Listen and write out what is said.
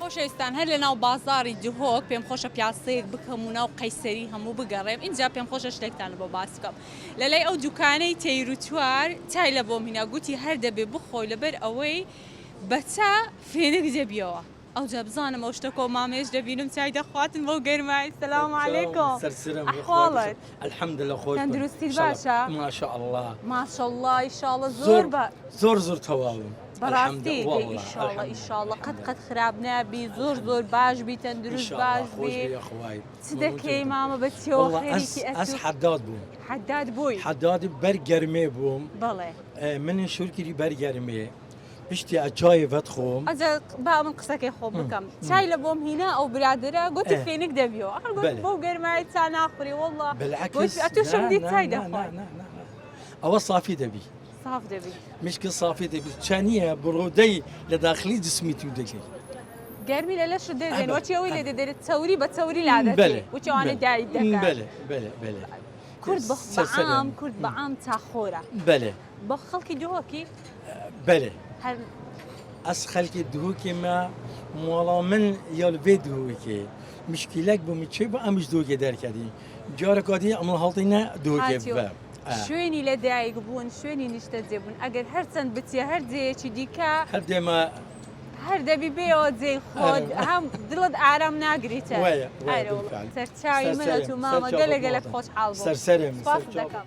خۆشەویستان هەر لە ناو بازاری دهۆک پێم خۆشە پیاسەیەک بکەم و ناو قەیسەری هەموو بگەڕێم اینجا پێم خۆشە شتێکتان بۆ باس بکەم لەلای ئەو دوکانەی تەیروتوار چای لە بۆ مینا گوتی هەر دەبێ بخۆی لەبەر ئەوەی بەچا فێنک دەبیەوە ئەوجا بزانم ئەو شتە کۆ مامێش دەبینم چای دەخواتن بۆ گەرمای سەلام عەلەیکۆم ئەحواڵت الحەمدلله خۆش تەندروستی باشە ماشاءالله ماشاءالله ئیشاڵڵە زۆر تەواوم بەڕاستی ئیشاڵڵە ئیشاڵڵە قەت خراپ نابی زۆر باش بی تەندروست باش بی چ دەکەی مامە بە چێوە خێریکی ئەس حەداد بووم حەداد بووی حەدادی بەرگەرمێ بووم بەڵێ منی شورکیری بەرگەرمێ پشتی ئەجایڤەت خۆم ئەجا با من قسەکەی خۆ بکەم چای لە بۆم هینا ئەو برادرە گوتی فێنک دەبیەوە گوت بۆ گەرمای چا ناخوری وەڵڵا ئەتو شەمدی چای دەخوات ئەوە صافی دەبی صاف دەبی مشکل صافی دەبی چانیە بڕۆدەی لە داخلی جسمی تو دەکەی گەرمی لە لەش دەدێن وەچی ئەوەی لێ دەدێت چەوری بە چەوری لادەێ وچوانە دای دەکات بەلێ کورد بەعام کورد بەعام چاخۆرە بەلێ بە خەڵکی دهۆکی بەلێ ئەس خەلکی دهۆکی ما مۆڵا من یاڵبێ دهۆکێ مشکلەک بوومی چێ بە ئەمش دۆکێ دەرکەدی جارەکاتی ئەمە هەڵتینە دۆکێ بە شوێنی لە دایک بوون شوێنی نیشتە جێبوون ئەگەر هەرچەند بچێ هەر جەیەکی دیکە هەر دێمە هەر دەبی بێەوە جێی خۆت هەم دڵت ئارام ناگریتە سەرچاوی منەت و مامە گەلە گەلک خۆشحاڵ بووم سەرسەرم سپاس دەکەم